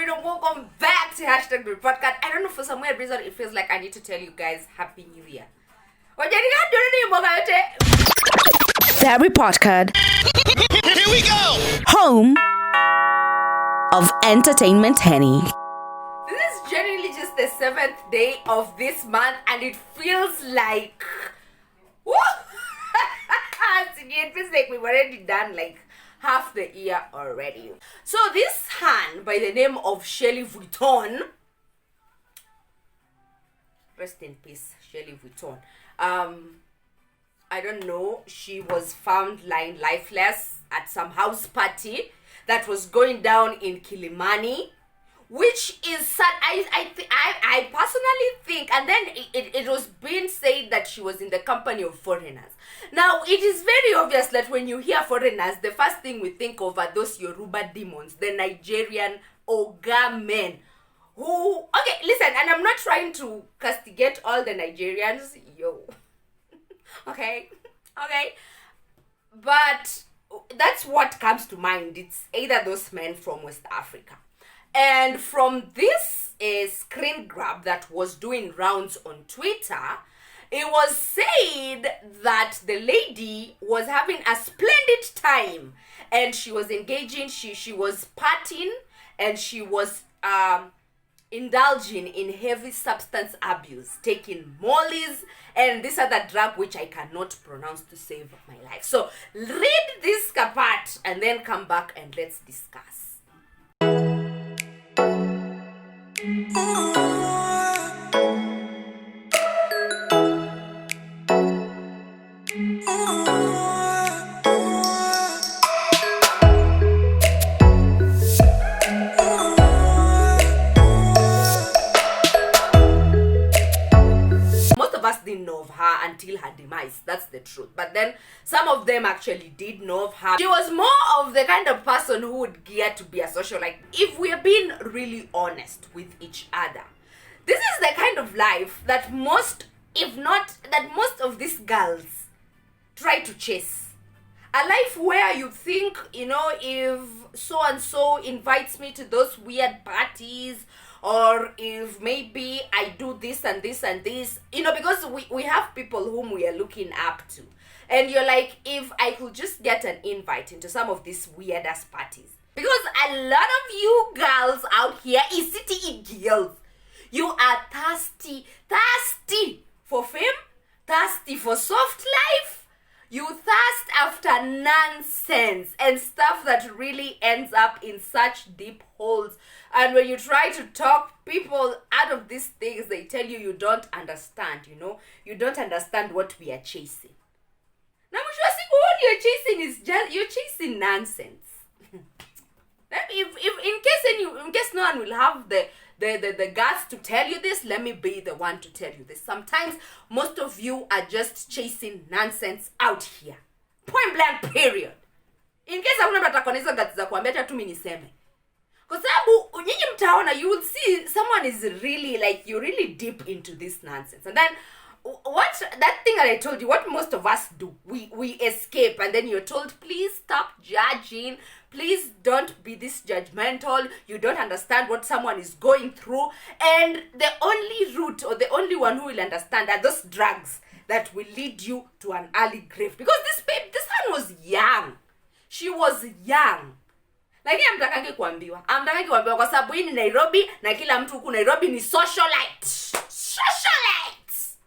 everyone, welcome back to Hashtag the Podcast. I don't know, for some weird reason, it feels like I need to tell you guys Happy New Year. Very Podcast. Here we go! Home of Entertainment Henny. This is generally just the 7th day of this month, and it feels like... Woo! It feels like we've already done like half the year already. So this hand by the name of Shelly Vuittoin, rest in peace, Shelly Vuittoin. I don't know, she was found lying lifeless at some house party that was going down in Kilimani, which is sad. I personally think, and then it was being said that she was in the company of foreigners. Now, it is very obvious that when you hear foreigners, the first thing we think of are those Yoruba demons, the Nigerian Oga men, who, okay, listen, and I'm not trying to castigate all the Nigerians, okay, but that's what comes to mind. It's either those men from West Africa. And from this screen grab that was doing rounds on Twitter, it was said that the lady was having a splendid time and she was engaging, she was partying, and she was indulging in heavy substance abuse, taking mollies and this other drug which I cannot pronounce to save my life. So read this part and then come back and let's discuss. Most of us didn't know of her until her demise. That's the truth. But then some of them actually did know of her. She was more of the kind of person who would get to be a socialite. If we're being really honest with each other, this is the kind of life that most of these girls try to chase. A life where you think, if so-and-so invites me to those weird parties, or if maybe I do this and this and this, because we have people whom we are looking up to. And you're like, if I could just get an invite into some of these weird-ass parties. Because a lot of you girls out here is city girls. You are thirsty for fame, thirsty for soft life. You thirst after nonsense and stuff that really ends up in such deep holes. And when you try to talk people out of these things, they tell you don't understand, You don't understand what we are chasing. Now, what you're chasing is you're chasing nonsense. If in case no one will have the guts to tell you this, let me be the one to tell you this. Sometimes most of you are just chasing nonsense out here. Point blank period. In case hakuna mtu atakuwa na hizo guts za kuambia hata tu mimi niseme. Kwa sababu nyinyi mtaona, you will see someone is really like, you're really deep into this nonsense. And then that thing that I told you, what most of us do, we escape, and then you're told, please stop judging, please don't be this judgmental, you don't understand what someone is going through, and the only route, or the only one who will understand, are those drugs that will lead you to an early grave. Because this one was young. She was young. Lakini amtakangi kuambiwa kwa sababu hii ni Nairobi na kila mtu huku Nairobi ni socialite. Socialites.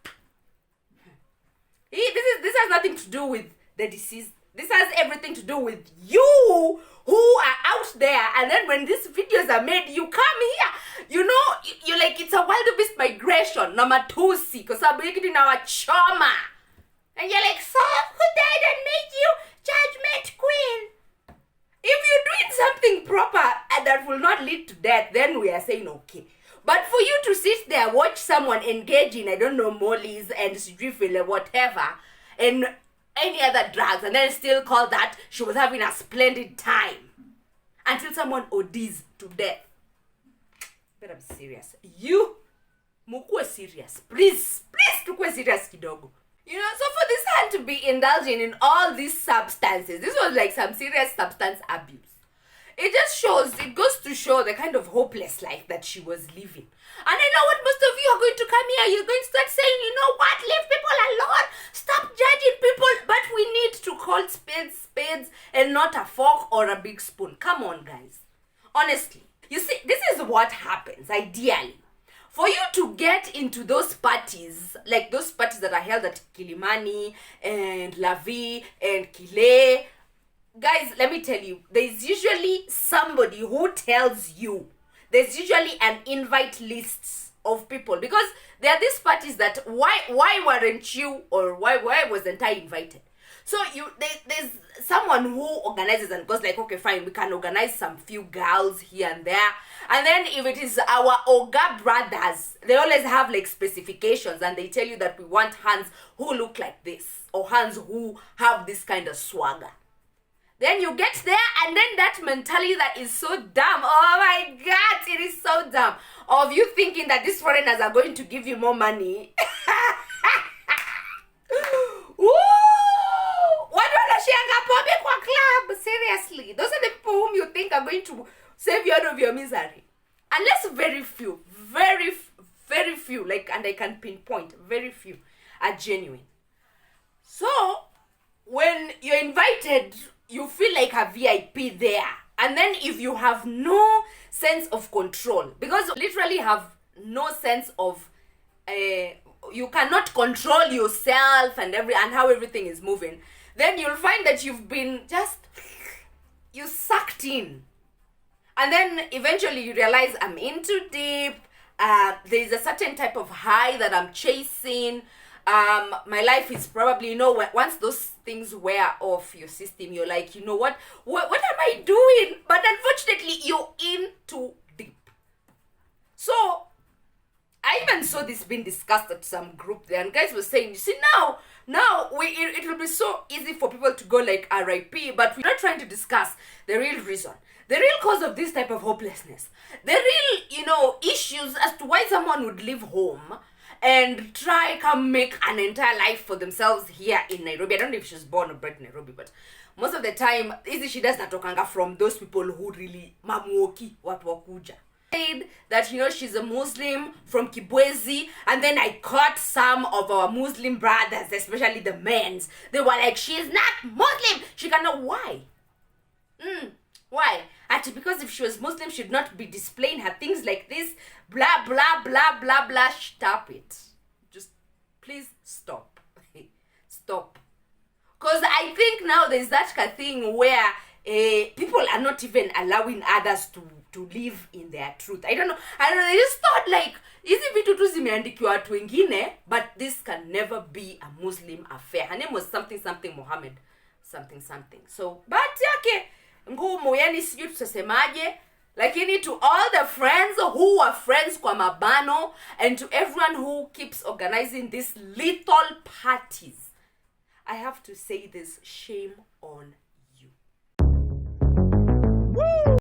This has nothing to do with the disease. This has everything to do with you who are out there, and then when these videos are made, you come here. You're like, it's a wild beast migration. Na matusi kwa sababu hiki tunawachoma. And you're like, so who died and made you judgment queen? If you're doing something proper and that will not lead to death, then we are saying okay. But for you to sit there, watch someone engage in, I don't know, mollies and drivel or whatever, and any other drugs, and then still call that she was having a splendid time until someone ODs to death. But I'm serious. You, mukue serious. Please, tukue serious kidogo. So for this hand to be indulging in all these substances, this was like some serious substance abuse. It goes to show the kind of hopeless life that she was living. And I know what most of you are going to come here, you're going to start saying, you know what, leave people alone, stop judging people, but we need to call spades and not a fork or a big spoon. Come on, guys. Honestly, you see, this is what happens, ideally. For you to get into those parties, like those parties that are held at Kilimani and La Vie and Kile, guys, let me tell you, there's usually somebody who tells you. There's usually an invite list of people, because there are these parties that why weren't you, or why wasn't I invited? So there's someone who organizes and goes like, okay, fine, we can organize some few girls here and there. And then if it is our Oga brothers, they always have like specifications, and they tell you that we want hands who look like this, or hands who have this kind of swagger. Then you get there, and then that mentality that is so dumb. Oh my God, it is so dumb. Of you thinking that these foreigners are going to give you more money. Woo! Seriously, those are the people whom you think are going to save you out of your misery. Unless very few, like, and I can pinpoint, very few are genuine. So, when you're invited, you feel like a VIP there. And then if you have no sense of control, because you literally have no sense of, you cannot control yourself and how everything is moving, then you'll find that you've been you sucked in. And then eventually you realize, I'm in too deep. There's a certain type of high that I'm chasing. My life is probably, once those things wear off your system, you're like, you know what am I doing? But unfortunately, you're in too deep. So, I even saw this being discussed at some group there, and guys were saying, you see, now it will be so easy for people to go like RIP, but we're not trying to discuss the real reason, the real cause of this type of hopelessness, the real, issues as to why someone would leave home and come make an entire life for themselves here in Nairobi. I don't know if she was born or bred in Nairobi, but most of the time, she does natokanga from those people who really mamuoki watu wakuja. That she's a Muslim from Kibwezi, and then I caught some of our Muslim brothers, especially the men's. They were like, she's not Muslim, she cannot. Why? Why? Actually, because if she was Muslim, she'd not be displaying her things like this. Blah blah blah blah blah. Stop it. Just please stop. Stop. Because I think now there's that kind of thing where people are not even allowing others to live in their truth. I don't know. They just thought like, hizi vitu tu zimeandikiwa watu wengine, but this can never be a Muslim affair. Her name was something Mohammed something. So, but yake ngumu, yani sijui tutasemaje. Lakini to all the friends who are friends kwa mabano, and to everyone who keeps organizing these lethal parties, I have to say this, shame on